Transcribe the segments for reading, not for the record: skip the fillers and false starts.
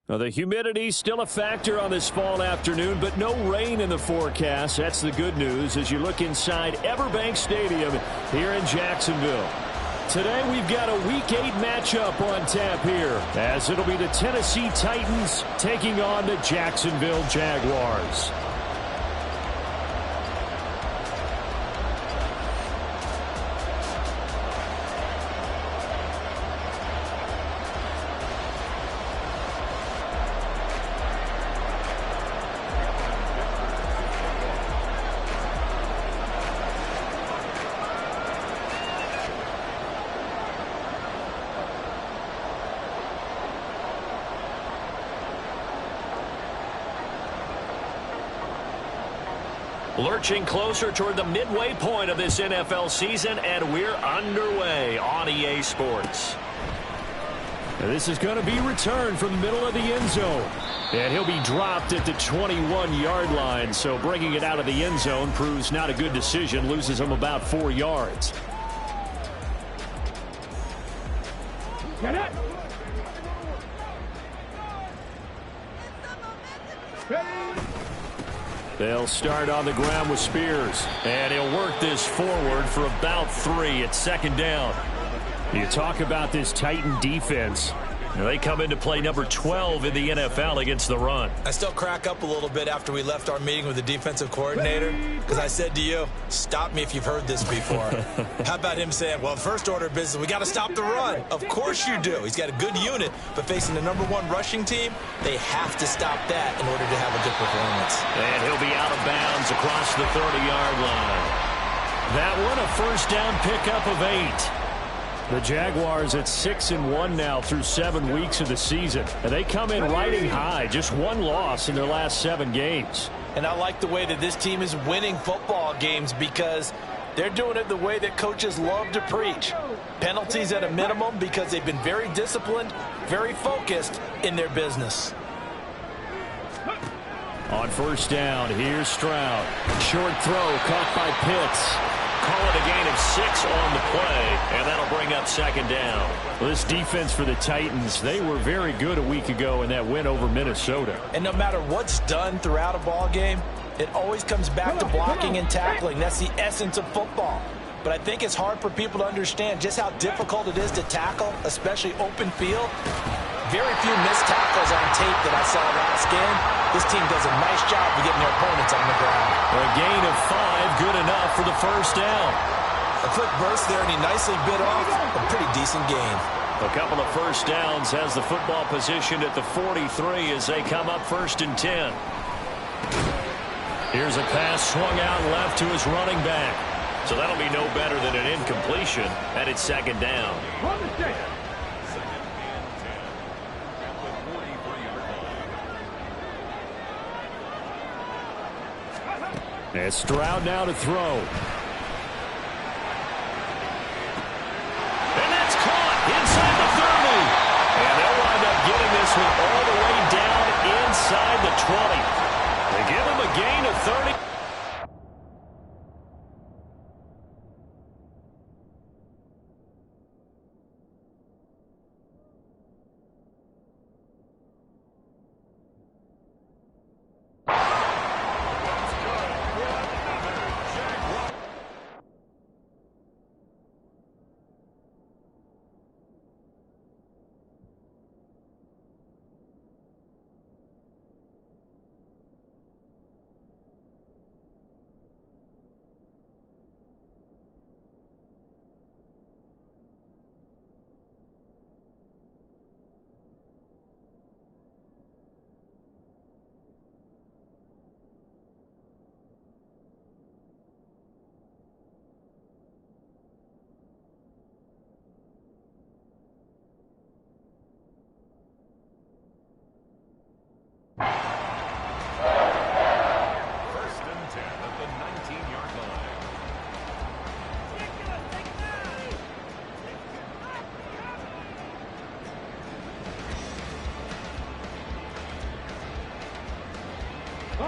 Well, the humidity still a factor on this fall afternoon, but no rain in the forecast. That's the good news as you look inside Everbank Stadium here in Jacksonville. Today we've got a Week 8 matchup on tap here, as it'll be the Tennessee Titans taking on the Jacksonville Jaguars. Lurching closer toward the midway point of this NFL season, and we're underway on EA Sports. And this is going to be returned from the middle of the end zone. And he'll be dropped at the 21-yard line, so bringing it out of the end zone proves not a good decision, loses him about 4 yards. Get it! They'll start on the ground with Spears, and he'll work this forward for about 3 at second down. You talk about this Titan defense. They come into play number 12 in the NFL against the run. I still crack up a little bit after we left our meeting with the defensive coordinator, because I said to you, stop me if you've heard this before. How about him saying, well, first order of business, we got to stop the run. Of course you do. He's got a good unit, but facing the #1 rushing team, they have to stop that in order to have a good performance. And he'll be out of bounds across the 30-yard line. That one, a first down pickup of 8. The Jaguars at 6-1 now through 7 weeks of the season. And they come in riding high, just 1 loss in their last 7 games. And I like the way that this team is winning football games because they're doing it the way that coaches love to preach. Penalties at a minimum because they've been very disciplined, very focused in their business. On first down, here's Stroud. Short throw caught by Pitts. Call it a gain of 6 on the play, and that'll bring up second down. Well, this defense for the Titans, they were very good a week ago in that win over Minnesota. And no matter what's done throughout a ball game, it always comes back to blocking and tackling. That's the essence of football. But I think it's hard for people to understand just how difficult it is to tackle, especially open field. Very few missed tackles on tape that I saw last game. This team does a nice job of getting their opponents on the ground. A gain of 5, good enough for the first down. A quick burst there, and he nicely bit off a pretty decent gain. A couple of first downs has the football positioned at the 43 as they come up 1st and 10. Here's a pass swung out left to his running back. So that'll be no better than an incompletion, and it's second down. And Stroud now to throw. And that's caught inside the 30. And they'll wind up getting this one all the way down inside the 20. They give him a gain of 30.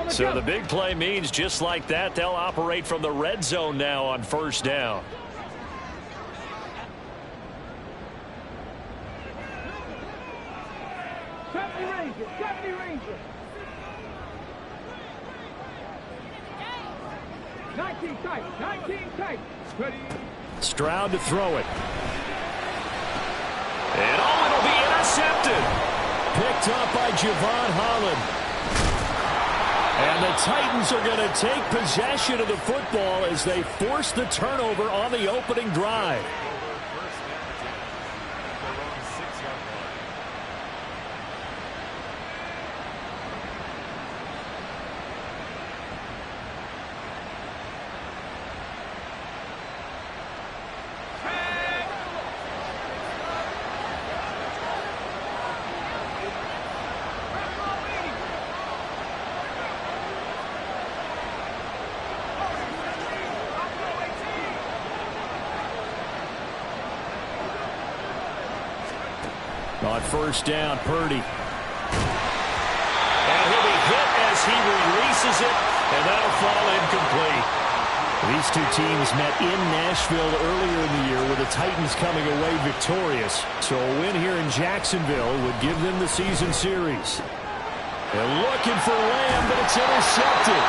So the big play means just like that, they'll operate from the red zone now on first down. 70 Ranger. 19 tight. 19 tight. Ready. Stroud to throw it. And it'll be intercepted. Picked up by Javon Holland. And the Titans are going to take possession of the football as they force the turnover on the opening drive. On first down, Purdy. And he'll be hit as he releases it, and that'll fall incomplete. These two teams met in Nashville earlier in the year with the Titans coming away victorious. So a win here in Jacksonville would give them the season series. They're looking for Lamb, but it's intercepted.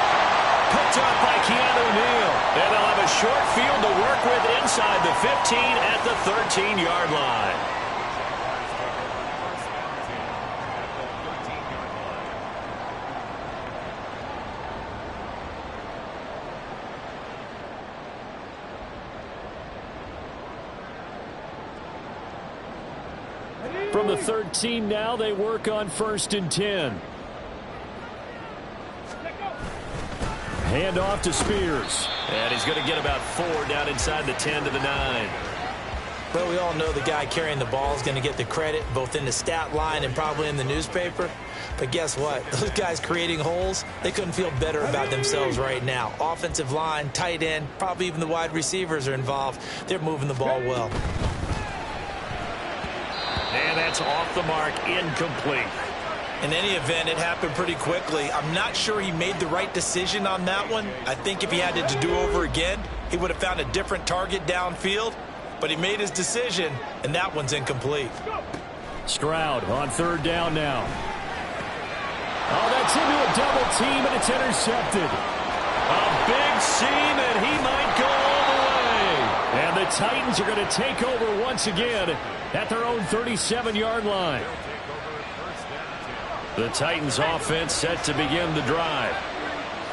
Picked up by Keanu Neal. And they'll have a short field to work with inside the 15 at the 13-yard line. From the 13 now, they work on 1st and 10. Hand off to Spears. And he's going to get about 4 down inside the 10 to the 9. Well, we all know the guy carrying the ball is going to get the credit, both in the stat line and probably in the newspaper. But guess what? Those guys creating holes, they couldn't feel better about themselves right now. Offensive line, tight end, probably even the wide receivers are involved. They're moving the ball well. And that's off the mark, incomplete. In any event, it happened pretty quickly. I'm not sure he made the right decision on that one. I think if he had to do over again, he would have found a different target downfield. But he made his decision, and that one's incomplete. Stroud on 3rd down now. Oh, that's into a double team, and it's intercepted. A big seam, and he might go all the way. And the Titans are going to take over once again at their own 37-yard line. The Titans offense set to begin the drive.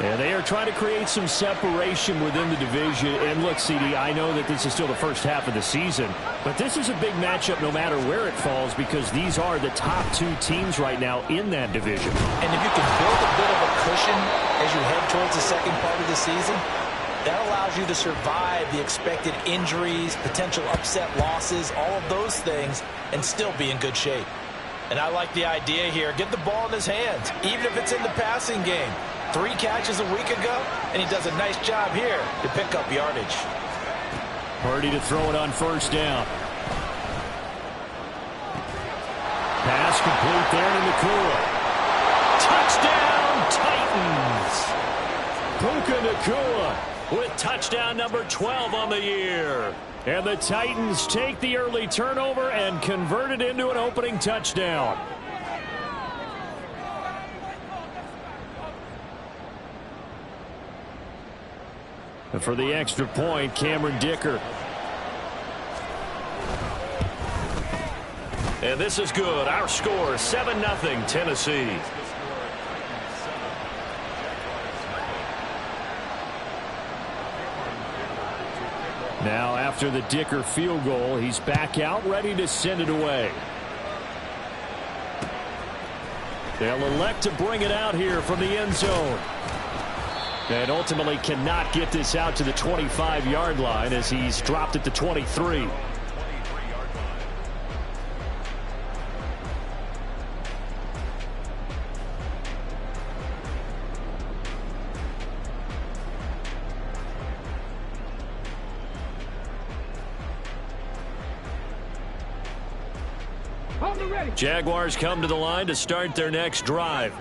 And they are trying to create some separation within the division. And look, CD, I know that this is still the first half of the season, but this is a big matchup no matter where it falls because these are the top 2 teams right now in that division. And if you can build a bit of a cushion as you head towards the second part of the season, that allows you to survive the expected injuries, potential upset losses, all of those things, and still be in good shape. And I like the idea here. Get the ball in his hands, even if it's in the passing game. 3 catches a week ago, and he does a nice job here to pick up yardage. Purdy to throw it on 1st down. Pass complete there to Nakua. Touchdown, Titans! Puka Nakua with touchdown number 12 on the year. And the Titans take the early turnover and convert it into an opening touchdown. And for the extra point, Cameron Dicker. And this is good. Our score, 7-0 Tennessee. Now after the Dicker field goal, he's back out ready to send it away. They'll elect to bring it out here from the end zone. And ultimately cannot get this out to the 25-yard line as he's dropped at the 23. Jaguars come to the line to start their next drive.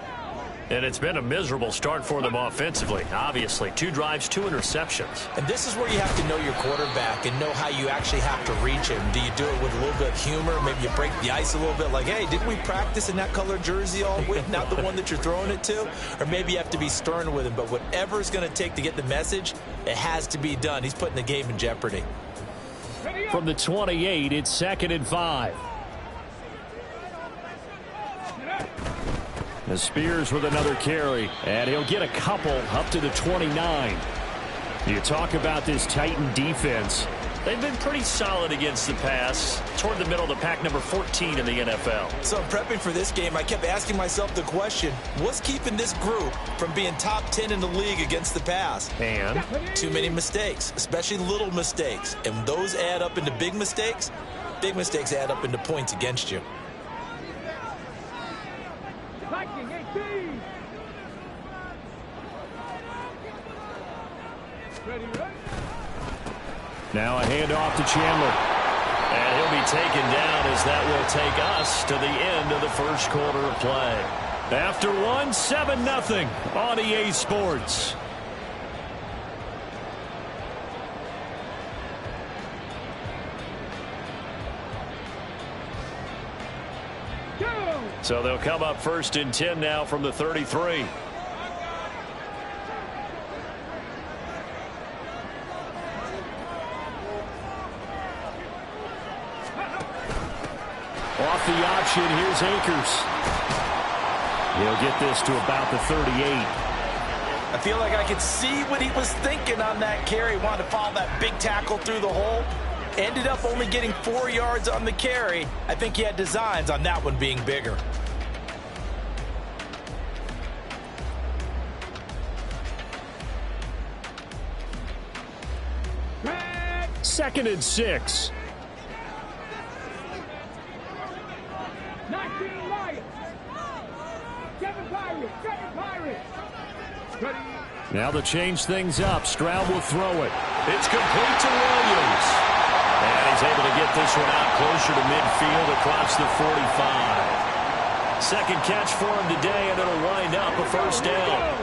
And it's been a miserable start for them offensively. Obviously, 2 drives, 2 interceptions. And this is where you have to know your quarterback and know how you actually have to reach him. Do you do it with a little bit of humor? Maybe you break the ice a little bit like, hey, didn't we practice in that color jersey all week? Not the one that you're throwing it to? Or maybe you have to be stern with him. But whatever it's going to take to get the message, it has to be done. He's putting the game in jeopardy. From the 28, it's 2nd and 5. The Spears with another carry, and he'll get a couple up to the 29. You talk about this Titan defense. They've been pretty solid against the pass, toward the middle of the pack, number 14 in the NFL. So prepping for this game, I kept asking myself the question, what's keeping this group from being top 10 in the league against the pass? And too many mistakes, especially little mistakes. And when those add up into big mistakes add up into points against you. now a handoff to Chandler. And he'll be taken down as that will take us to the end of the first quarter of play. After one, 7-0 on EA Sports. So they'll come up 1st and 10 now from the 33. Off the option, here's Akers. He'll get this to about the 38. I feel like I could see what he was thinking on that carry. Wanted to follow that big tackle through the hole. Ended up only getting 4 yards on the carry. I think he had designs on that one being bigger. Second and 6. 19 Lions. 7 Pirates. 7 Pirates. Ready. Now to change things up, Stroud will throw it. It's complete to Williams. And he's able to get this one out closer to midfield across the 45. Second catch for him today, and it'll wind up a first down.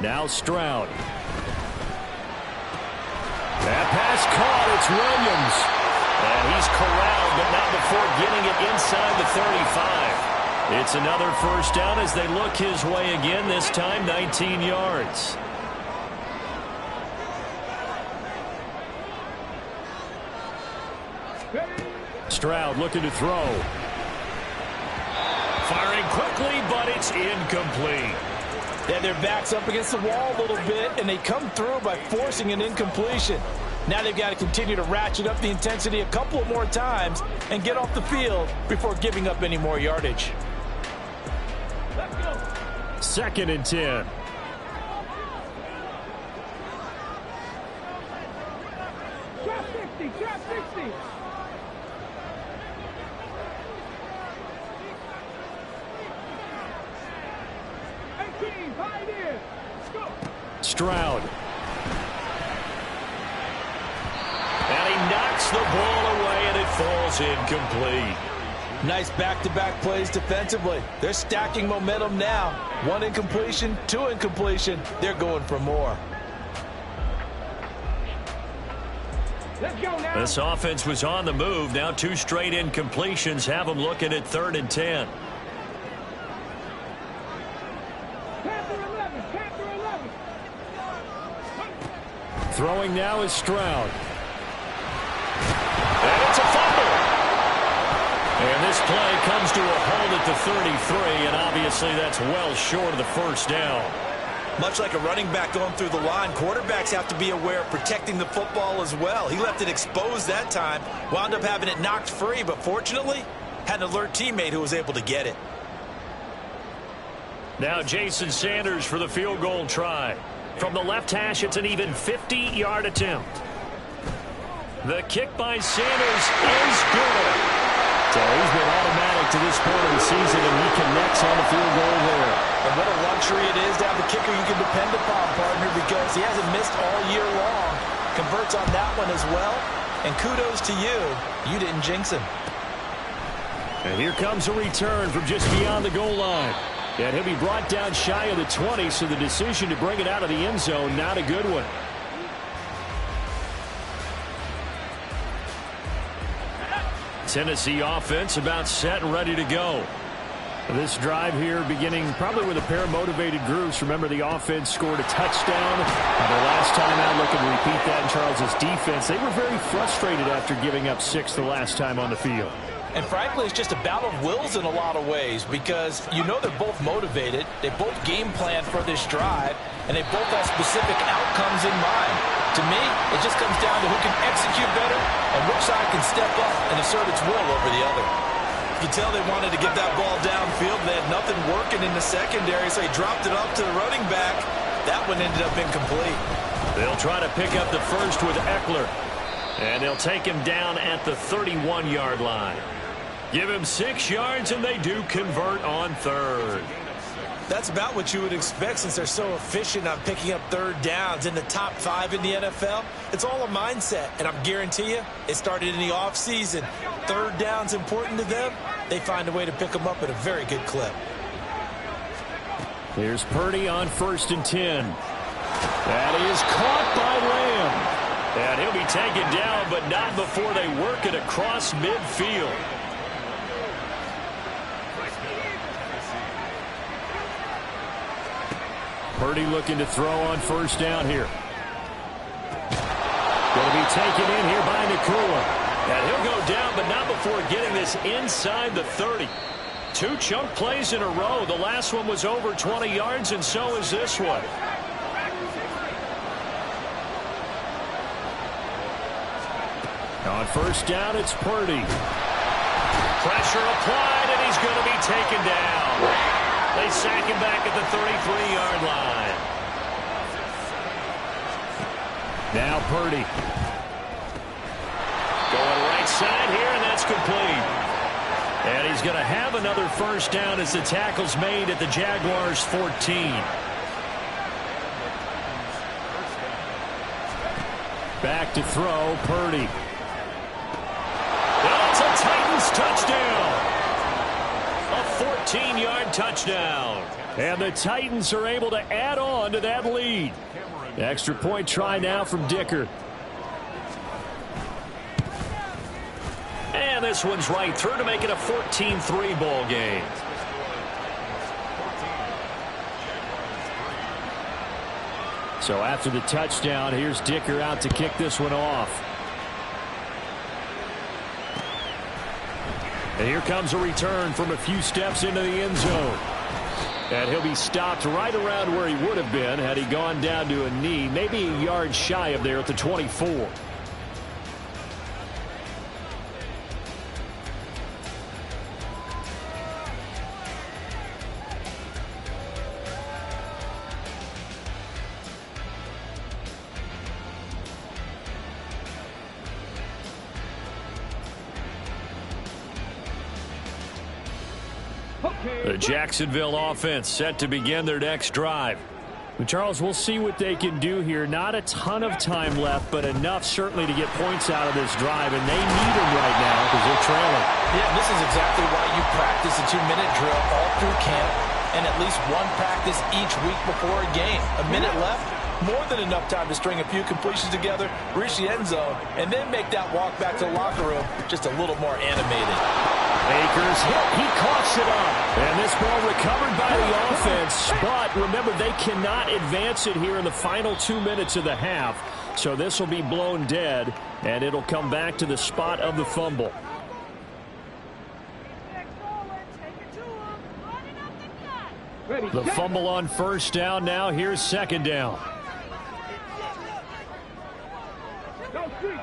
Now Stroud. That pass caught. It's Williams. And he's corralled, but not before getting it inside the 35. It's another first down as they look his way again, this time 19 yards. Stroud looking to throw. Firing quickly, but it's incomplete. Yeah, their back's up against the wall a little bit, and they come through by forcing an incompletion. Now they've got to continue to ratchet up the intensity a couple of more times and get off the field before giving up any more yardage. Let's go. 2nd and 10. Drop 60. Drop 60. Stroud. And he knocks the ball away, and it falls incomplete. Nice back-to-back plays defensively. They're stacking momentum now. 1 incompletion, 2 incompletion. They're going for more. Let's go now. This offense was on the move. Now 2 straight incompletions have them looking at 3rd and 10. Throwing now is Stroud. And it's a fumble. And this play comes to a hold at the 33, and obviously that's well short of the first down. Much like a running back going through the line, quarterbacks have to be aware of protecting the football as well. He left it exposed that time, wound up having it knocked free, but fortunately had an alert teammate who was able to get it. Now Jason Sanders for the field goal try. From the left hash, it's an even 50-yard attempt. The kick by Sanders is good. So he's been automatic to this point of the season, and he connects on the field goal there. And what a luxury it is to have a kicker you can depend upon, partner, because he hasn't missed all year long. Converts on that one as well. And kudos to you. You didn't jinx him. And here comes a return from just beyond the goal line. And he'll be brought down shy of the 20, so the decision to bring it out of the end zone, not a good one. Tennessee offense about set and ready to go. This drive here beginning probably with a pair of motivated groups. Remember, the offense scored a touchdown. Their last time out, looking to repeat that in Charles's defense. They were very frustrated after giving up 6 the last time on the field. And frankly, it's just a battle of wills in a lot of ways, because you know they're both motivated. They both game plan for this drive, and they both have specific outcomes in mind. To me, it just comes down to who can execute better and which side can step up and assert its will over the other. You can tell they wanted to get that ball downfield. They had nothing working in the secondary, so he dropped it off to the running back. That one ended up incomplete. They'll try to pick up the first with Eckler. And they'll take him down at the 31-yard line. Give him 6 yards, and they do convert on third. That's about what you would expect since they're so efficient on picking up third downs in the top 5 in the NFL. It's all a mindset, and I guarantee you it started in the offseason. Third down's important to them. They find a way to pick them up at a very good clip. Here's Purdy on 1st and 10. That is caught by Lamb. And he'll be taken down, but not before they work it across midfield. Purdy looking to throw on 1st down here. Going to be taken in here by Nakua. And he'll go down, but not before getting this inside the 30. 2 chunk plays in a row. The last one was over 20 yards, and so is this one. On 1st down, it's Purdy. Pressure applied, and he's going to be taken down. They sack him back at the 33-yard line. Now Purdy. Going right side here, and that's complete. And he's going to have another 1st down as the tackle's made at the Jaguars' 14. Back to throw, Purdy. That's a Titans touchdown. A 14-yard touchdown. And the Titans are able to add on to that lead. Extra point try now from Dicker. And this one's right through to make it a 14-3 ball game. So after the touchdown, here's Dicker out to kick this one off. And here comes a return from a few steps into the end zone. And he'll be stopped right around where he would have been had he gone down to a knee, maybe a yard shy of there at the 24. The Jacksonville offense set to begin their next drive. But Charles, we'll see what they can do here. Not a ton of time left, but enough certainly to get points out of this drive, and they need them right now because they're trailing. Yeah, this is exactly why you practice a 2-minute drill all through camp and at least one practice each week before a game. A minute left, more than enough time to string a few completions together, reach the end zone, and then make that walk back to the locker room just a little more animated. Akers hit. He coughs it up. And this ball recovered by the offense. But remember, they cannot advance it here in the final 2 minutes of the half. So this will be blown dead, and it'll come back to the spot of the fumble. The fumble on 1st down now. Here's 2nd down.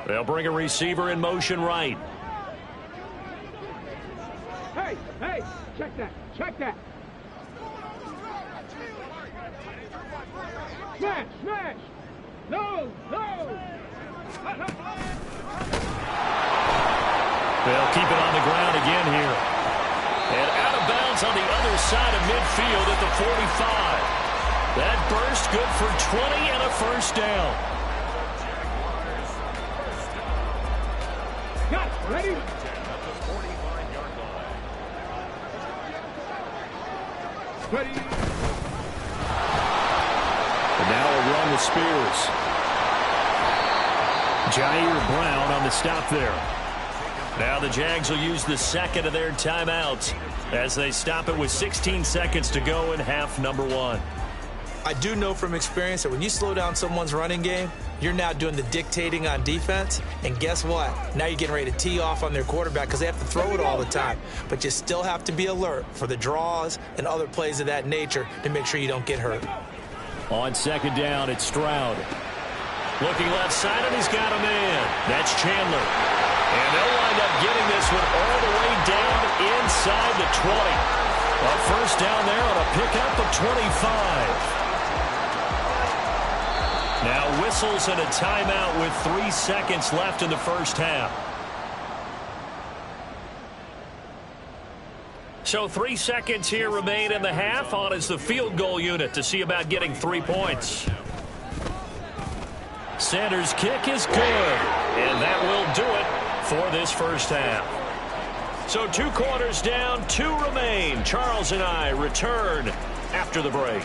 They'll bring a receiver in motion right. Hey, check that, check that. Smash. No. They'll keep it on the ground again And out of bounds on the other side of midfield at the 45. That burst good for 20 and a first down. Got it. Ready? Ready. And now a run with Spears. Jair Brown on the stop there. Now the Jags will use the second of their timeouts as they stop it with 16 seconds to go in half number 1. I do know from experience that when you slow down someone's running game, you're now doing the dictating on defense. And guess what? Now you're getting ready to tee off on their quarterback because they have to throw it all the time. But you still have to be alert for the draws and other plays of that nature to make sure you don't get hurt. On second down, it's Stroud. Looking left side, and he's got a man. That's Chandler. And they'll wind up getting this one all the way down inside the 20. A first down there on a pickup of 25. Now whistles and a timeout with 3 seconds left in the first half. So 3 seconds here remain in the half. On is the field goal unit to see about getting 3 points. Sanders' kick is good. And that will do it for this first half. So 2 quarters down, 2 remain. Charles and I return after the break.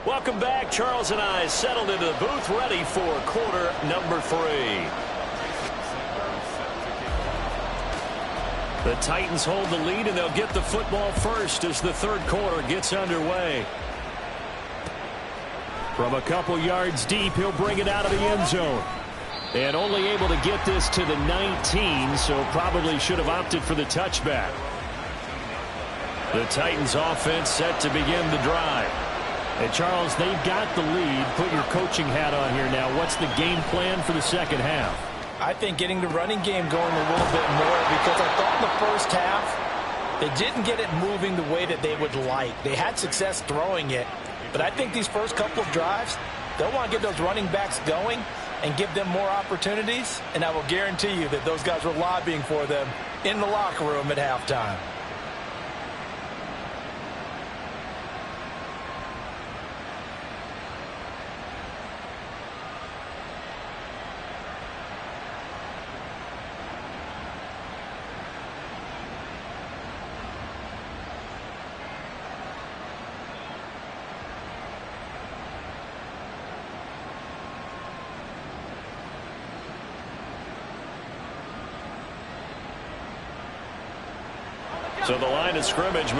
Welcome back. Charles and I settled into the booth, ready for quarter number 3. The Titans hold the lead, and they'll get the football first as the third quarter gets underway. From a couple yards deep, he'll bring it out of the end zone. And only able to get this to the 19, so probably should have opted for the touchback. The Titans offense set to begin the drive. And Charles, they've got the lead. Put your coaching hat on here now. What's the game plan for the second half? I think getting the running game going a little bit more, because I thought in the first half they didn't get it moving the way that they would like. They had success throwing it, but I think these first couple of drives, they'll want to get those running backs going and give them more opportunities, and I will guarantee you that those guys were lobbying for them in the locker room at halftime. So the line of scrimmage.